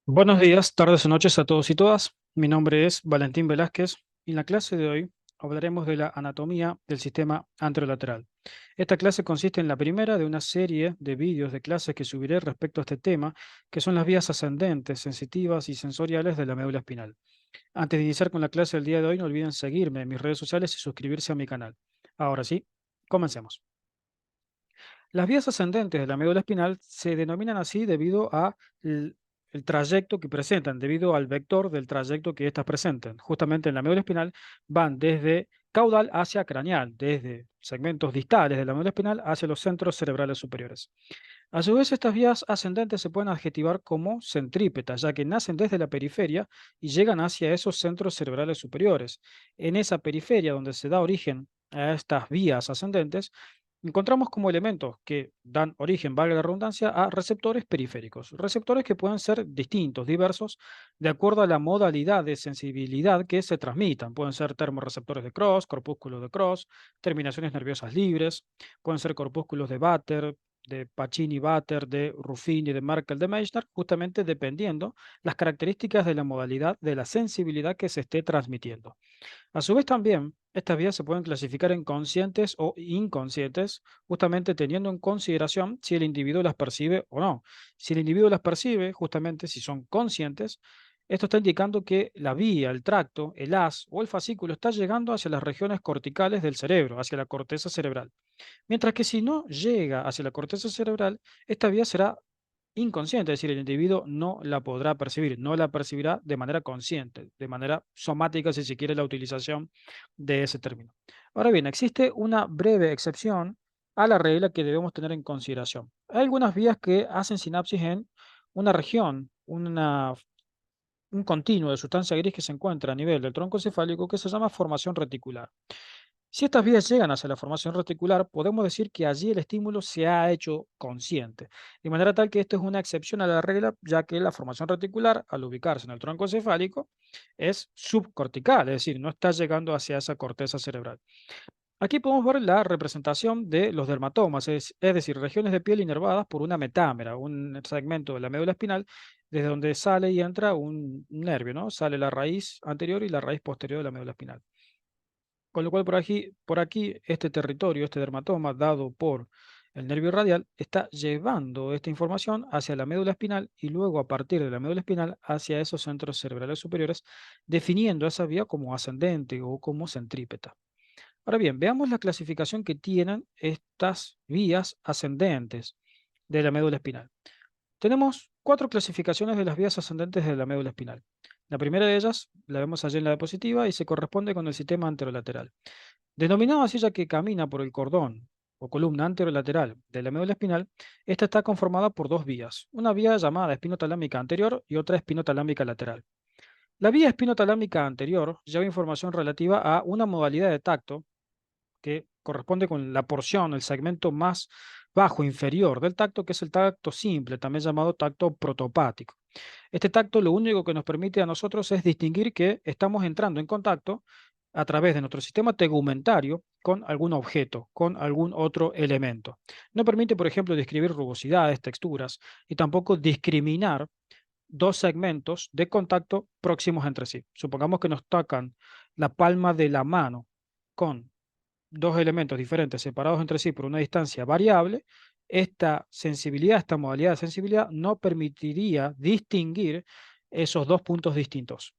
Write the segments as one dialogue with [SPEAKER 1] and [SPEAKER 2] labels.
[SPEAKER 1] Buenos días, tardes o noches a todos y todas. Mi nombre es Valentín Velázquez y en la clase de hoy hablaremos de la anatomía del sistema anterolateral. Esta clase consiste en la primera de una serie de vídeos de clases que subiré respecto a este tema, que son las vías ascendentes, sensitivas y sensoriales de la médula espinal. Antes de iniciar con la clase del día de hoy, no olviden seguirme en mis redes sociales y suscribirse a mi canal. Ahora sí, comencemos. Las vías ascendentes de la médula espinal se denominan así debido a el trayecto que presentan, debido al vector del trayecto que éstas presentan. Justamente en la médula espinal van desde caudal hacia craneal, desde segmentos distales de la médula espinal hacia los centros cerebrales superiores. A su vez, estas vías ascendentes se pueden adjetivar como centrípetas, ya que nacen desde la periferia y llegan hacia esos centros cerebrales superiores. En esa periferia donde se da origen a estas vías ascendentes, encontramos como elementos que dan origen, valga la redundancia, a receptores periféricos. Receptores que pueden ser distintos, diversos, de acuerdo a la modalidad de sensibilidad que se transmitan. Pueden ser termorreceptores de Cross, corpúsculos de Cross, terminaciones nerviosas libres, pueden ser corpúsculos de Batter, de Pacini-Batter, de Ruffini, de Merkel, de Meissner, justamente dependiendo las características de la modalidad de la sensibilidad que se esté transmitiendo. A su vez también, estas vías se pueden clasificar en conscientes o inconscientes, justamente teniendo en consideración si el individuo las percibe o no. Si el individuo las percibe, justamente si son conscientes, esto está indicando que la vía, el tracto, el haz o el fascículo está llegando hacia las regiones corticales del cerebro, hacia la corteza cerebral. Mientras que si no llega hacia la corteza cerebral, esta vía será inconsciente, es decir, el individuo no la podrá percibir, no la percibirá de manera consciente, de manera somática, si se quiere la utilización de ese término. Ahora bien, existe una breve excepción a la regla que debemos tener en consideración. Hay algunas vías que hacen sinapsis en una región, un continuo de sustancia gris que se encuentra a nivel del tronco cefálico que se llama formación reticular. Si estas vías llegan hacia la formación reticular, podemos decir que allí el estímulo se ha hecho consciente, de manera tal que esto es una excepción a la regla, ya que la formación reticular, al ubicarse en el tronco cefálico, es subcortical, es decir, no está llegando hacia esa corteza cerebral. Aquí podemos ver la representación de los dermatomas, es decir, regiones de piel inervadas por una metámera, un segmento de la médula espinal, desde donde sale y entra un nervio, ¿no? Sale la raíz anterior y la raíz posterior de la médula espinal. Con lo cual por aquí, este territorio, este dermatoma dado por el nervio radial, está llevando esta información hacia la médula espinal y luego a partir de la médula espinal hacia esos centros cerebrales superiores, definiendo esa vía como ascendente o como centrípeta. Ahora bien, veamos la clasificación que tienen estas vías ascendentes de la médula espinal. Tenemos cuatro clasificaciones de las vías ascendentes de la médula espinal. La primera de ellas la vemos allí en la diapositiva y se corresponde con el sistema anterolateral. Denominado así ya que camina por el cordón o columna anterolateral de la médula espinal, esta está conformada por dos vías, una vía llamada espinotalámica anterior y otra espinotalámica lateral. La vía espinotalámica anterior lleva información relativa a una modalidad de tacto que corresponde con la porción, el segmento más bajo inferior del tacto, que es el tacto simple, también llamado tacto protopático. Este tacto lo único que nos permite a nosotros es distinguir que estamos entrando en contacto a través de nuestro sistema tegumentario con algún objeto, con algún otro elemento. No permite, por ejemplo, describir rugosidades, texturas y tampoco discriminar dos segmentos de contacto próximos entre sí. Supongamos que nos tocan la palma de la mano con dos elementos diferentes separados entre sí por una distancia variable. Esta sensibilidad, esta modalidad de sensibilidad no permitiría distinguir esos dos puntos distintos.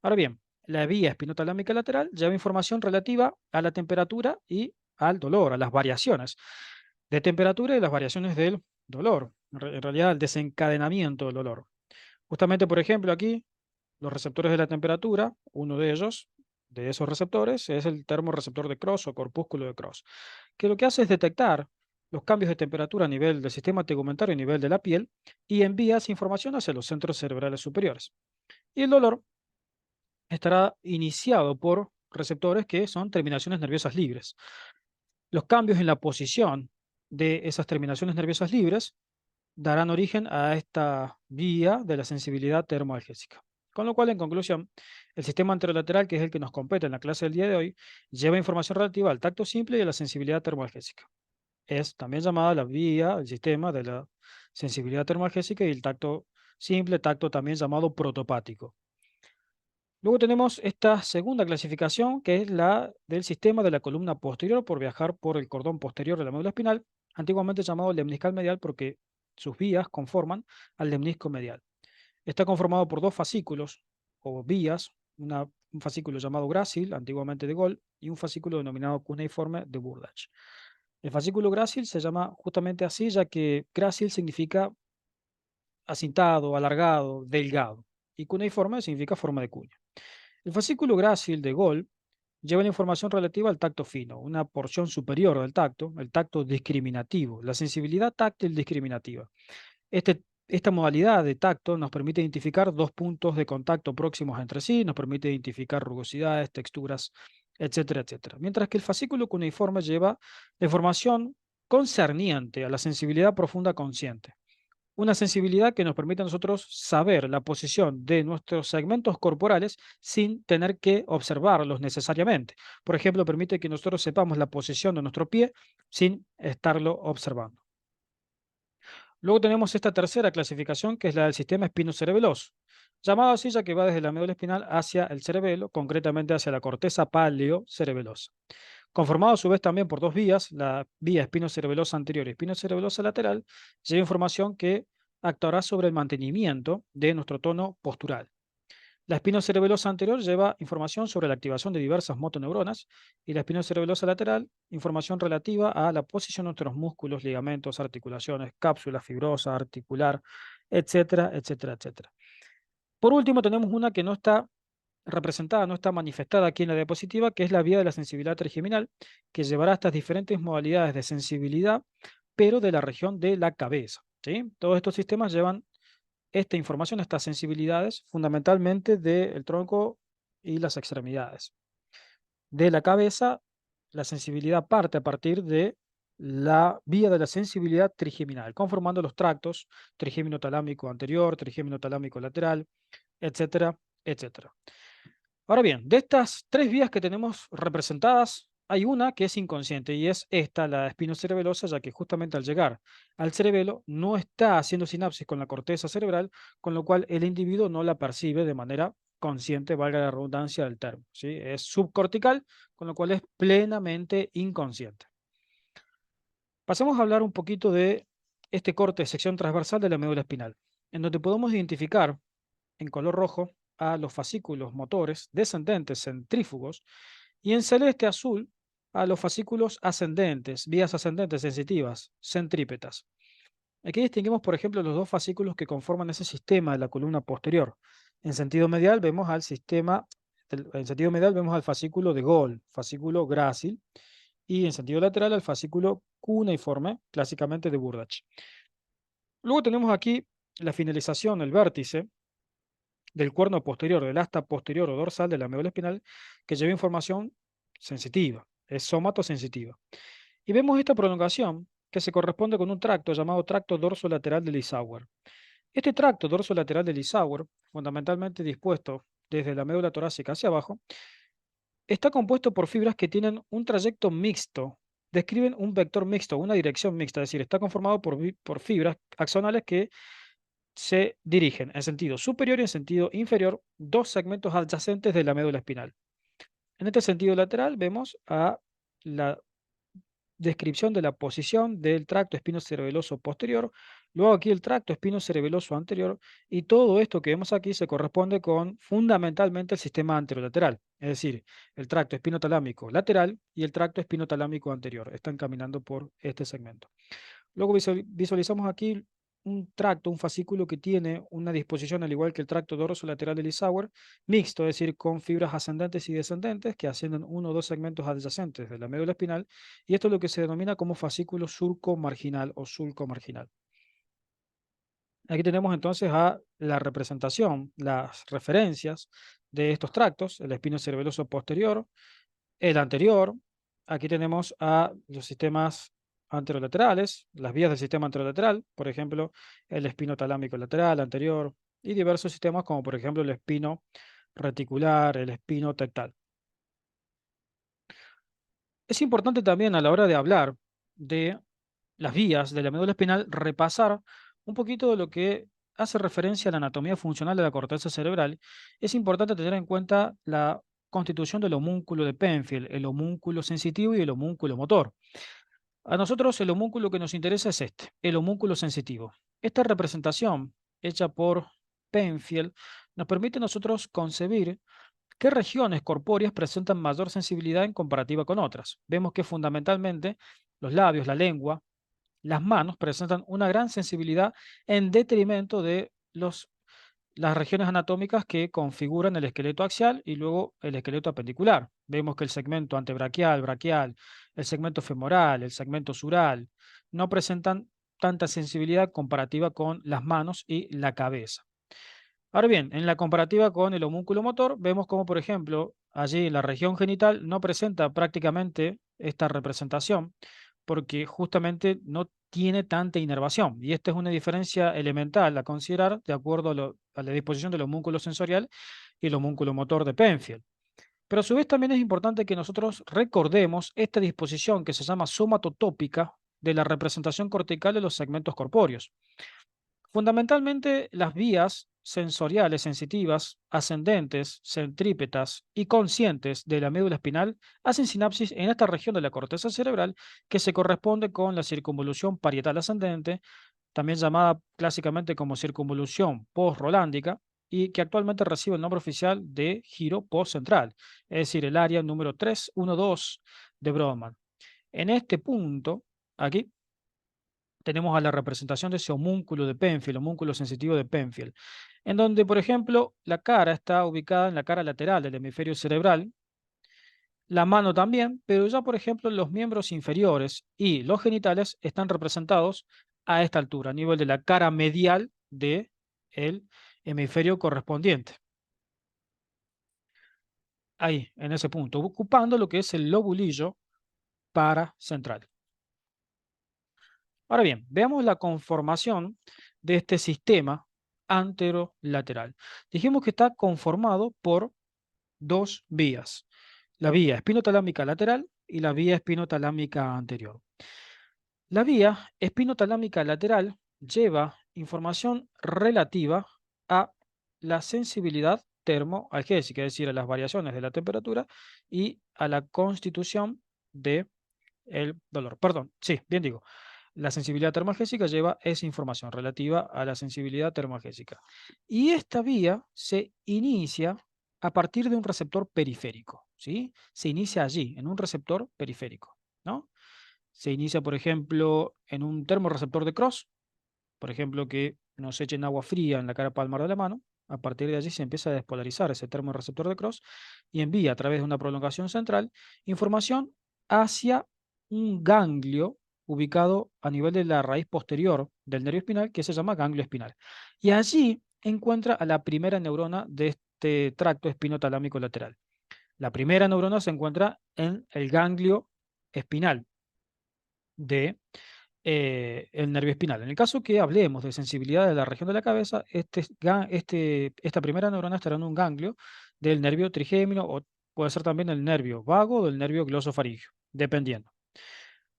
[SPEAKER 1] Ahora bien, la vía espinotalámica lateral lleva información relativa a la temperatura y al dolor, a las variaciones de temperatura y las variaciones del dolor, en realidad el desencadenamiento del dolor. Justamente, por ejemplo, aquí los receptores de la temperatura, uno de ellos, de esos receptores, es el termorreceptor de Cross o corpúsculo de Cross, que lo que hace es detectar los cambios de temperatura a nivel del sistema tegumentario, a nivel de la piel, y envía esa información hacia los centros cerebrales superiores. Y el dolor estará iniciado por receptores que son terminaciones nerviosas libres. Los cambios en la posición de esas terminaciones nerviosas libres darán origen a esta vía de la sensibilidad termoalgésica. Con lo cual, en conclusión, el sistema anterolateral, que es el que nos compete en la clase del día de hoy, lleva información relativa al tacto simple y a la sensibilidad termoalgésica. Es también llamada la vía, el sistema de la sensibilidad termoalgésica y el tacto simple, tacto también llamado protopático. Luego tenemos esta segunda clasificación, que es la del sistema de la columna posterior por viajar por el cordón posterior de la médula espinal, antiguamente llamado lemniscal medial porque sus vías conforman al lemnisco medial. Está conformado por dos fascículos o vías, un fascículo llamado grácil, antiguamente de Gol, y un fascículo denominado cuneiforme de Burdach. El fascículo grácil se llama justamente así, ya que grácil significa acintado, alargado, delgado, y cuneiforme significa forma de cuña. El fascículo grácil de Gol lleva la información relativa al tacto fino, una porción superior del tacto, el tacto discriminativo, la sensibilidad táctil discriminativa. Esta modalidad de tacto nos permite identificar dos puntos de contacto próximos entre sí, nos permite identificar rugosidades, texturas, etcétera, etcétera. Mientras que el fascículo cuneiforme lleva la información concerniente a la sensibilidad profunda consciente. Una sensibilidad que nos permite a nosotros saber la posición de nuestros segmentos corporales sin tener que observarlos necesariamente. Por ejemplo, permite que nosotros sepamos la posición de nuestro pie sin estarlo observando. Luego tenemos esta tercera clasificación, que es la del sistema espinocerebeloso, llamado así ya que va desde la médula espinal hacia el cerebelo, concretamente hacia la corteza paleocerebelosa. Conformado a su vez también por dos vías, la vía espinocerebelosa anterior y espinocerebelosa lateral, lleva información que actuará sobre el mantenimiento de nuestro tono postural. La espinocerebelosa anterior lleva información sobre la activación de diversas motoneuronas y la espinocerebelosa lateral, información relativa a la posición de nuestros músculos, ligamentos, articulaciones, cápsula fibrosa, articular, etcétera, etcétera, etcétera. Por último, tenemos una que no está representada, no está manifestada aquí en la diapositiva, que es la vía de la sensibilidad trigeminal, que llevará a estas diferentes modalidades de sensibilidad, pero de la región de la cabeza, ¿sí? Todos estos sistemas llevan esta información, estas sensibilidades, fundamentalmente del tronco y las extremidades. De la cabeza, la sensibilidad parte a partir de la vía de la sensibilidad trigeminal, conformando los tractos trigémino talámico anterior, trigémino talámico lateral, etcétera, etcétera. Ahora bien, de estas tres vías que tenemos representadas, hay una que es inconsciente y es esta, la espinocerebelosa, ya que justamente al llegar al cerebelo no está haciendo sinapsis con la corteza cerebral, con lo cual el individuo no la percibe de manera consciente, valga la redundancia del término, ¿sí? Es subcortical, con lo cual es plenamente inconsciente. Pasemos a hablar un poquito de este corte de sección transversal de la médula espinal, en donde podemos identificar en color rojo a los fascículos motores descendentes centrífugos y en celeste azul a los fascículos ascendentes, vías ascendentes sensitivas, centrípetas. Aquí distinguimos, por ejemplo, los dos fascículos que conforman ese sistema de la columna posterior. En sentido medial vemos al sistema, en sentido medial vemos al fascículo de Gol, fascículo grácil, y en sentido lateral al fascículo cuneiforme, clásicamente de Burdach. Luego tenemos aquí la finalización, el vértice del cuerno posterior, del asta posterior o dorsal de la médula espinal, que lleva información sensitiva, es somatosensitiva. Y vemos esta prolongación que se corresponde con un tracto llamado tracto dorsolateral de Lissauer. Este tracto dorsolateral de Lissauer, fundamentalmente dispuesto desde la médula torácica hacia abajo, está compuesto por fibras que tienen un trayecto mixto, describen un vector mixto, una dirección mixta, es decir, está conformado por fibras axonales que se dirigen en sentido superior y en sentido inferior dos segmentos adyacentes de la médula espinal. En este sentido lateral vemos a la descripción de la posición del tracto espinocerebeloso posterior, luego aquí el tracto espinocerebeloso anterior, y todo esto que vemos aquí se corresponde con fundamentalmente el sistema anterolateral, es decir, el tracto espinotalámico lateral y el tracto espinotalámico anterior, están caminando por este segmento. Luego visualizamos aquí un tracto, un fascículo que tiene una disposición, al igual que el tracto dorsolateral de Lissauer, mixto, es decir, con fibras ascendentes y descendentes que ascienden uno o dos segmentos adyacentes de la médula espinal, y esto es lo que se denomina como fascículo surco-marginal o sulco-marginal. Aquí tenemos entonces a la representación, las referencias de estos tractos, el espinocerebeloso posterior, el anterior. Aquí tenemos a los sistemas anterolaterales, las vías del sistema anterolateral, por ejemplo, el espino talámico lateral anterior y diversos sistemas como por ejemplo el espino reticular, el espino tectal. Es importante también a la hora de hablar de las vías de la médula espinal repasar un poquito de lo que hace referencia a la anatomía funcional de la corteza cerebral, es importante tener en cuenta la constitución del homúnculo de Penfield, el homúnculo sensitivo y el homúnculo motor. A nosotros el homúnculo que nos interesa es este, el homúnculo sensitivo. Esta representación hecha por Penfield nos permite a nosotros concebir qué regiones corpóreas presentan mayor sensibilidad en comparativa con otras. Vemos que fundamentalmente los labios, la lengua, las manos presentan una gran sensibilidad en detrimento de las regiones anatómicas que configuran el esqueleto axial y luego el esqueleto apendicular. Vemos que el segmento antebraquial, braquial, el segmento femoral, el segmento sural, no presentan tanta sensibilidad comparativa con las manos y la cabeza. Ahora bien, en la comparativa con el homúnculo motor, vemos como, por ejemplo, allí la región genital no presenta prácticamente esta representación porque justamente no tiene tanta inervación. Y esta es una diferencia elemental a considerar de acuerdo a la disposición del homúnculo sensorial y el homúnculo motor de Penfield. Pero a su vez también es importante que nosotros recordemos esta disposición que se llama somatotópica de la representación cortical de los segmentos corpóreos. Fundamentalmente, las vías sensoriales sensitivas, ascendentes, centrípetas y conscientes de la médula espinal hacen sinapsis en esta región de la corteza cerebral que se corresponde con la circunvolución parietal ascendente, también llamada clásicamente como circunvolución post-rolándica, y que actualmente recibe el nombre oficial de giro postcentral, es decir, el área número 312 de Brodmann. En este punto, aquí, tenemos a la representación de ese homúnculo de Penfield, homúnculo sensitivo de Penfield, en donde, por ejemplo, la cara está ubicada en la cara lateral del hemisferio cerebral, la mano también, pero ya, por ejemplo, los miembros inferiores y los genitales están representados a esta altura, a nivel de la cara medial del hemisferio correspondiente. Ahí, en ese punto, ocupando lo que es el lobulillo paracentral. Ahora bien, veamos la conformación de este sistema anterolateral. Dijimos que está conformado por dos vías, la vía espinotalámica lateral y la vía espinotalámica anterior. La vía espinotalámica lateral lleva información relativa a la sensibilidad termoalgésica, es decir, a las variaciones de la temperatura y a la constitución del dolor. Perdón, sí, bien digo. La sensibilidad termoalgésica lleva esa información relativa a la sensibilidad termoalgésica. Y esta vía se inicia a partir de un receptor periférico, ¿sí? Se inicia allí, en un receptor periférico, ¿no? Se inicia, por ejemplo, en un termorreceptor de Cross, por ejemplo, que nos echen agua fría en la cara palmar de la mano. A partir de allí se empieza a despolarizar ese termorreceptor de Cross y envía a través de una prolongación central información hacia un ganglio ubicado a nivel de la raíz posterior del nervio espinal, que se llama ganglio espinal. Y allí encuentra a la primera neurona de este tracto espinotalámico lateral. La primera neurona se encuentra en el ganglio espinal de el nervio espinal. En el caso que hablemos de sensibilidad de la región de la cabeza, esta primera neurona estará en un ganglio del nervio trigémino o puede ser también el nervio vago o el nervio glosofaríngeo, dependiendo.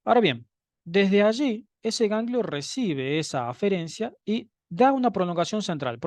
[SPEAKER 1] Ahora bien, desde allí, ese ganglio recibe esa aferencia y da una prolongación central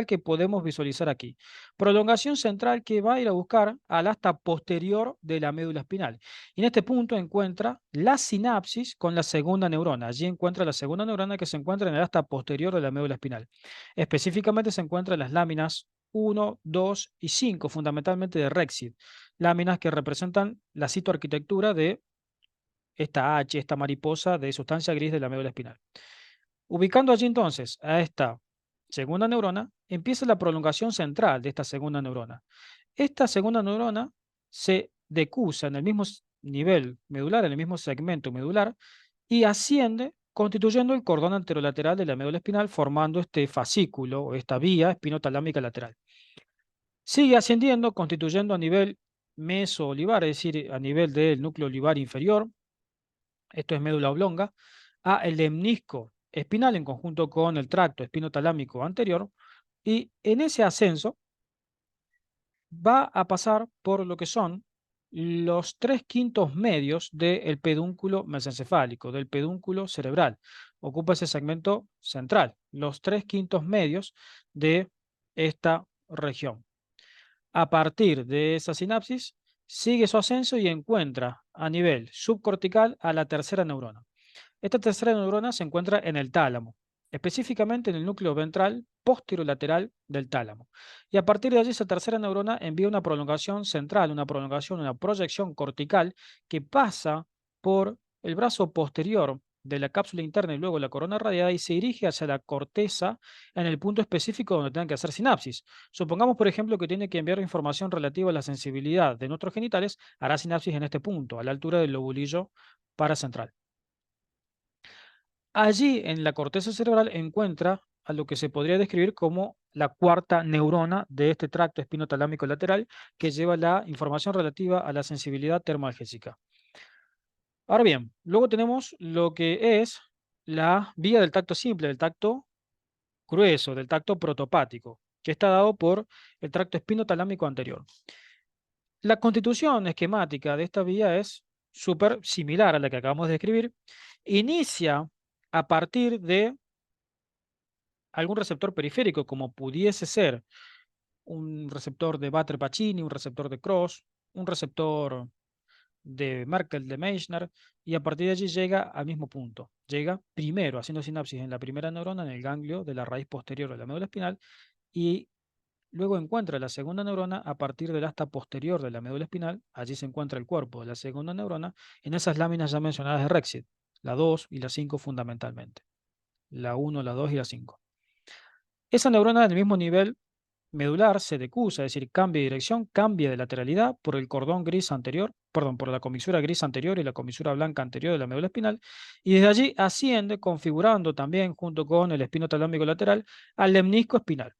[SPEAKER 1] que podemos visualizar aquí. Prolongación central que va a ir a buscar al asta posterior de la médula espinal. Y en este punto encuentra la sinapsis con la segunda neurona. Allí encuentra la segunda neurona que se encuentra en el asta posterior de la médula espinal. Específicamente se encuentra en las láminas 1, 2 y 5, fundamentalmente de Rexid. Láminas que representan la citoarquitectura de esta H, esta mariposa de sustancia gris de la médula espinal. Ubicando allí entonces a esta segunda neurona, empieza la prolongación central de esta segunda neurona. Esta segunda neurona se decusa en el mismo nivel medular, en el mismo segmento medular, y asciende constituyendo el cordón anterolateral de la médula espinal, formando este fascículo o esta vía espinotalámica lateral. Sigue ascendiendo, constituyendo a nivel meso-olivar, es decir, a nivel del núcleo olivar inferior, esto es médula oblonga, a el lemnisco espinal en conjunto con el tracto espinotalámico anterior, y en ese ascenso va a pasar por lo que son los 3/5 medios del pedúnculo mesencefálico, del pedúnculo cerebral. Ocupa ese segmento central, los 3/5 medios de esta región. A partir de esa sinapsis, sigue su ascenso y encuentra a nivel subcortical a la tercera neurona. Esta tercera neurona se encuentra en el tálamo, específicamente en el núcleo ventral posterolateral del tálamo. Y a partir de allí, esa tercera neurona envía una prolongación central, una prolongación, una proyección cortical que pasa por el brazo posterior de la cápsula interna y luego la corona radiada y se dirige hacia la corteza en el punto específico donde tengan que hacer sinapsis. Supongamos, por ejemplo, que tiene que enviar información relativa a la sensibilidad de nuestros genitales, hará sinapsis en este punto, a la altura del lobulillo paracentral. Allí, en la corteza cerebral, encuentra a lo que se podría describir como la cuarta neurona de este tracto espinotalámico lateral que lleva la información relativa a la sensibilidad termoalgésica. Ahora bien, luego tenemos lo que es la vía del tacto simple, del tacto grueso, del tacto protopático, que está dado por el tracto espinotalámico anterior. La constitución esquemática de esta vía es súper similar a la que acabamos de describir. Inicia a partir de algún receptor periférico, como pudiese ser un receptor de Batter-Pacini, un receptor de Cross, un receptor de Merkel, de Meissner, y a partir de allí llega al mismo punto. Llega primero haciendo sinapsis en la primera neurona, en el ganglio de la raíz posterior de la médula espinal, y luego encuentra la segunda neurona a partir del asta posterior de la médula espinal. Allí se encuentra el cuerpo de la segunda neurona en esas láminas ya mencionadas de Rexit, la 2 y la 5 fundamentalmente. La 1, la 2 y la 5. Esa neurona del mismo nivel medular se decusa, es decir, cambia de dirección, cambia de lateralidad por el cordón gris anterior, perdón, por la comisura gris anterior y la comisura blanca anterior de la médula espinal, y desde allí asciende, configurando también junto con el espino talámico lateral al lemnisco espinal.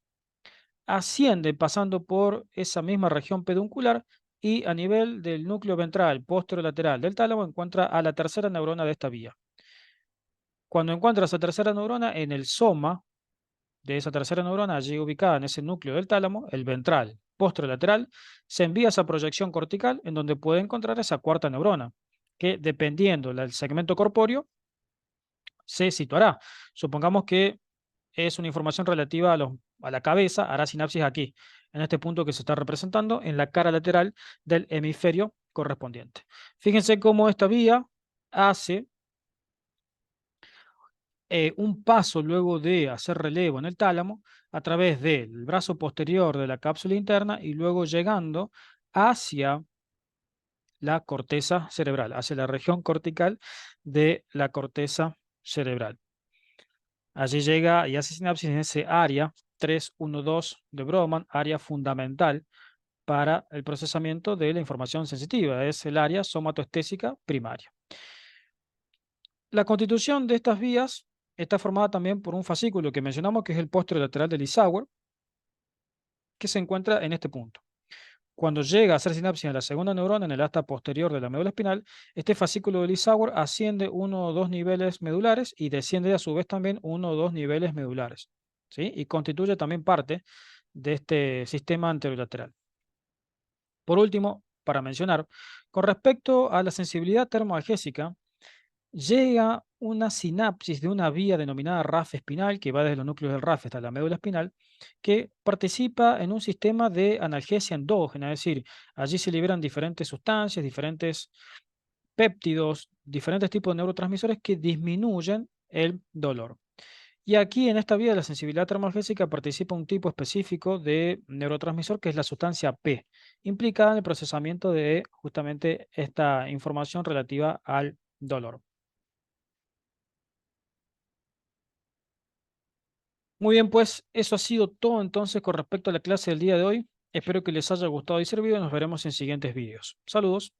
[SPEAKER 1] Asciende pasando por esa misma región peduncular y a nivel del núcleo ventral posterolateral del tálamo encuentra a la tercera neurona de esta vía. Cuando encuentra esa tercera neurona en el soma de esa tercera neurona, allí ubicada en ese núcleo del tálamo, el ventral posterolateral, se envía esa proyección cortical en donde puede encontrar esa cuarta neurona, que dependiendo del segmento corpóreo, se situará. Supongamos que es una información relativa a la cabeza, hará sinapsis aquí, en este punto que se está representando en la cara lateral del hemisferio correspondiente. Fíjense cómo esta vía hace un paso luego de hacer relevo en el tálamo a través del brazo posterior de la cápsula interna y luego llegando hacia la corteza cerebral, hacia la región cortical de la corteza cerebral. Allí llega y hace sinapsis en ese área 312 de Brodmann, área fundamental para el procesamiento de la información sensitiva, es el área somatoestésica primaria. La constitución de estas vías está formada también por un fascículo que mencionamos, que es el posterolateral del Isauer, que se encuentra en este punto. Cuando llega a hacer sinapsis en la segunda neurona, en el asta posterior de la médula espinal, este fascículo del Isauer asciende 1 o 2 niveles medulares y desciende a su vez también 1 o 2 niveles medulares, ¿sí? Y constituye también parte de este sistema anterolateral. Por último, para mencionar, con respecto a la sensibilidad termoalgésica, llega una sinapsis de una vía denominada RAF espinal, que va desde los núcleos del RAF hasta la médula espinal, que participa en un sistema de analgesia endógena, es decir, allí se liberan diferentes sustancias, diferentes péptidos, diferentes tipos de neurotransmisores que disminuyen el dolor. Y aquí en esta vía de la sensibilidad termoalgésica participa un tipo específico de neurotransmisor que es la sustancia P, implicada en el procesamiento de justamente esta información relativa al dolor. Muy bien, pues eso ha sido todo entonces con respecto a la clase del día de hoy. Espero que les haya gustado y servido. Nos veremos en siguientes vídeos. Saludos.